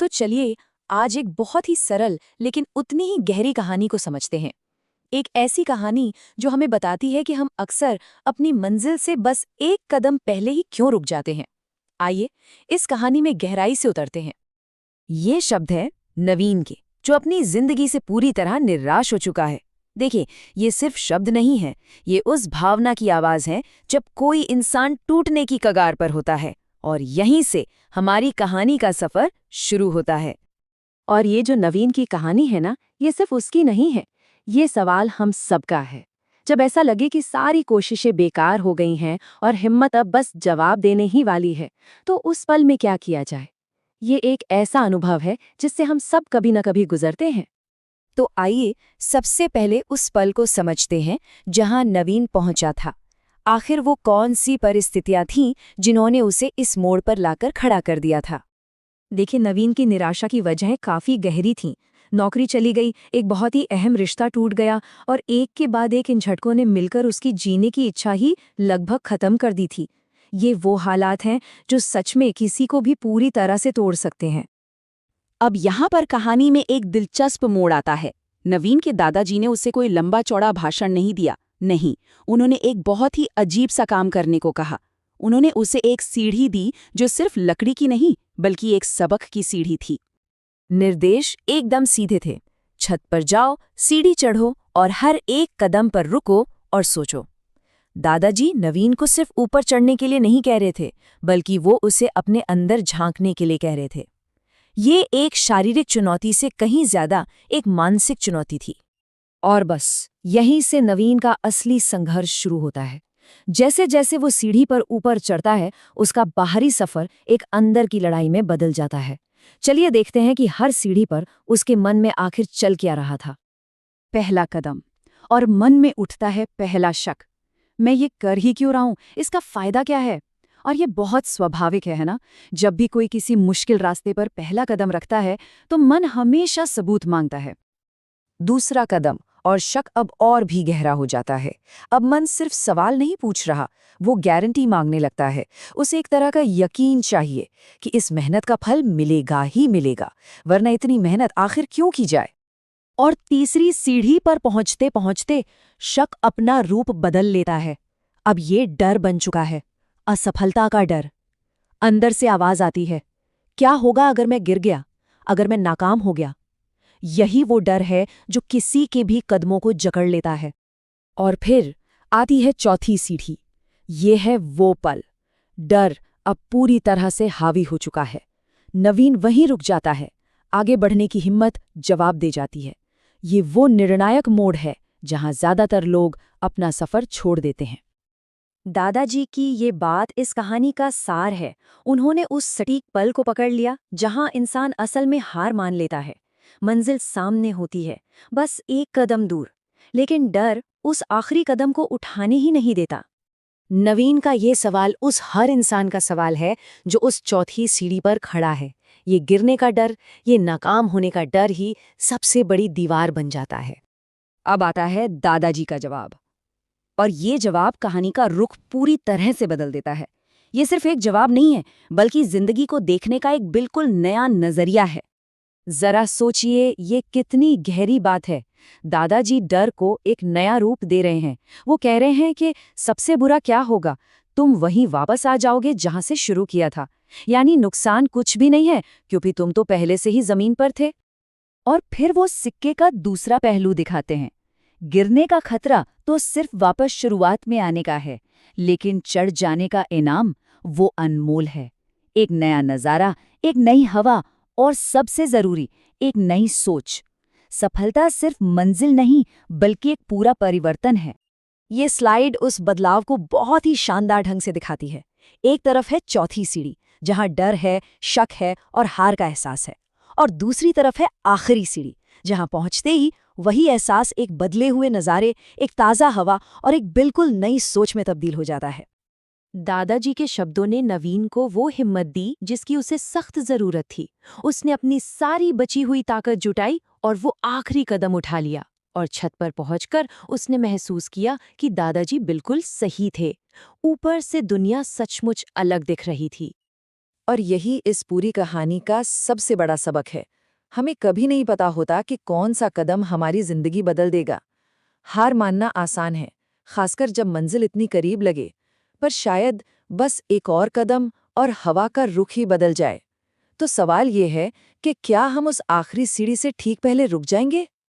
तो चलिए आज एक बहुत ही सरल लेकिन उतनी ही गहरी कहानी को समझते हैं। एक ऐसी कहानी जो हमें बताती है कि हम अक्सर अपनी मंजिल से बस एक कदम पहले ही क्यों रुक जाते हैं। आइए इस कहानी में गहराई से उतरते हैं। ये शब्द है नवीन के, जो अपनी जिंदगी से पूरी तरह निराश हो चुका है। देखिए, ये सिर्फ शब्द नहीं है, ये उस भावना की आवाज है जब कोई इंसान टूटने की कगार पर होता है। और यहीं से हमारी कहानी का सफर शुरू होता है। और ये जो नवीन की कहानी है ना, ये सिर्फ उसकी नहीं है, ये सवाल हम सबका है। जब ऐसा लगे कि सारी कोशिशें बेकार हो गई हैं और हिम्मत अब बस जवाब देने ही वाली है, तो उस पल में क्या किया जाए? ये एक ऐसा अनुभव है जिससे हम सब कभी न कभी गुजरते हैं। तो आइए सबसे पहले उस पल को समझते हैं जहां नवीन पहुंचा था। आखिर वो कौन सी परिस्थितियां थीं जिन्होंने उसे इस मोड़ पर लाकर खड़ा कर दिया था? देखिए, नवीन की निराशा की वजहें काफी गहरी थीं। नौकरी चली गई, एक बहुत ही अहम रिश्ता टूट गया और एक के बाद एक इन झटकों ने मिलकर उसकी जीने की इच्छा ही लगभग खत्म कर दी थी। ये वो हालात हैं जो सच में किसी को भी पूरी तरह से तोड़ सकते हैं। अब यहाँ पर कहानी में एक दिलचस्प मोड़ आता है। नवीन के दादाजी ने उसे कोई लंबा चौड़ा भाषण नहीं दिया। नहीं, उन्होंने एक बहुत ही अजीब सा काम करने को कहा। उन्होंने उसे एक सीढ़ी दी जो सिर्फ लकड़ी की नहीं बल्कि एक सबक की सीढ़ी थी। निर्देश एकदम सीधे थे। छत पर जाओ, सीढ़ी चढ़ो और हर एक कदम पर रुको और सोचो। दादाजी नवीन को सिर्फ ऊपर चढ़ने के लिए नहीं कह रहे थे, बल्कि वो उसे अपने अंदर झांकने के लिए कह रहे थे। ये एक शारीरिक चुनौती से कहीं ज्यादा एक मानसिक चुनौती थी। और बस यहीं से नवीन का असली संघर्ष शुरू होता है। जैसे जैसे वो सीढ़ी पर ऊपर चढ़ता है, उसका बाहरी सफर एक अंदर की लड़ाई में बदल जाता है। चलिए देखते हैं कि हर सीढ़ी पर उसके मन में आखिर चल क्या रहा था। पहला कदम, और मन में उठता है पहला शक। मैं ये कर ही क्यों रहा हूं? इसका फायदा क्या है? और ये बहुत स्वाभाविक है ना? जब भी कोई किसी मुश्किल रास्ते पर पहला कदम रखता है, तो मन हमेशा सबूत मांगता है। दूसरा कदम, और शक अब और भी गहरा हो जाता है। अब मन सिर्फ सवाल नहीं पूछ रहा, वो गारंटी मांगने लगता है। उसे एक तरह का यकीन चाहिए कि इस मेहनत का फल मिलेगा ही मिलेगा, वरना इतनी मेहनत आखिर क्यों की जाए। और तीसरी सीढ़ी पर पहुंचते पहुंचते शक अपना रूप बदल लेता है। अब ये डर बन चुका है, असफलता का डर। अंदर से आवाज आती है, क्या होगा अगर मैं गिर गया, अगर मैं नाकाम हो गया? यही वो डर है जो किसी के भी कदमों को जकड़ लेता है। और फिर आती है चौथी सीढ़ी। ये है वो पल। डर अब पूरी तरह से हावी हो चुका है। नवीन वहीं रुक जाता है, आगे बढ़ने की हिम्मत जवाब दे जाती है। ये वो निर्णायक मोड़ है जहां ज्यादातर लोग अपना सफर छोड़ देते हैं। दादाजी की ये बात इस कहानी का सार है। उन्होंने उस सटीक पल को पकड़ लिया जहां इंसान असल में हार मान लेता है। मंजिल सामने होती है, बस एक कदम दूर, लेकिन डर उस आखिरी कदम को उठाने ही नहीं देता। नवीन का ये सवाल उस हर इंसान का सवाल है जो उस चौथी सीढ़ी पर खड़ा है। ये गिरने का डर, ये नाकाम होने का डर ही सबसे बड़ी दीवार बन जाता है। अब आता है दादाजी का जवाब। और ये जवाब कहानी का रुख पूरी तरह से बदल देता है। ये सिर्फ एक जवाब नहीं है, बल्कि जिंदगी को देखने का एक बिल्कुल नया नजरिया है। जरा सोचिए, ये कितनी गहरी बात है। दादाजी डर को एक नया रूप दे रहे हैं। वो कह रहे हैं कि सबसे बुरा क्या होगा, तुम वहीं वापस आ जाओगे जहां से शुरू किया था। यानी नुकसान कुछ भी नहीं है, क्योंकि तुम तो पहले से ही जमीन पर थे। और फिर वो सिक्के का दूसरा पहलू दिखाते हैं। गिरने का खतरा तो सिर्फ वापस शुरुआत में आने का है, लेकिन चढ़ जाने का इनाम वो अनमोल है। एक नया नजारा, एक नई हवा और सबसे जरूरी, एक नई सोच। सफलता सिर्फ मंजिल नहीं, बल्कि एक पूरा परिवर्तन है। ये स्लाइड उस बदलाव को बहुत ही शानदार ढंग से दिखाती है। एक तरफ है चौथी सीढ़ी, जहां डर है, शक है और हार का एहसास है। और दूसरी तरफ है आखिरी सीढ़ी, जहां पहुंचते ही वही एहसास एक बदले हुए नज़ारे, एक ताज़ा हवा और एक बिल्कुल नई सोच में तब्दील हो जाता है। दादाजी के शब्दों ने नवीन को वो हिम्मत दी जिसकी उसे सख्त जरूरत थी। उसने अपनी सारी बची हुई ताकत जुटाई और वो आखिरी कदम उठा लिया। और छत पर पहुंचकर उसने महसूस किया कि दादाजी बिल्कुल सही थे। ऊपर से दुनिया सचमुच अलग दिख रही थी। और यही इस पूरी कहानी का सबसे बड़ा सबक है। हमें कभी नहीं पता होता कि कौन सा कदम हमारी जिंदगी बदल देगा। हार मानना आसान है, खासकर जब मंजिल इतनी करीब लगे, पर शायद बस एक और कदम और हवा का रुख ही बदल जाए। तो सवाल ये है कि क्या हम उस आखिरी सीढ़ी से ठीक पहले रुक जाएंगे?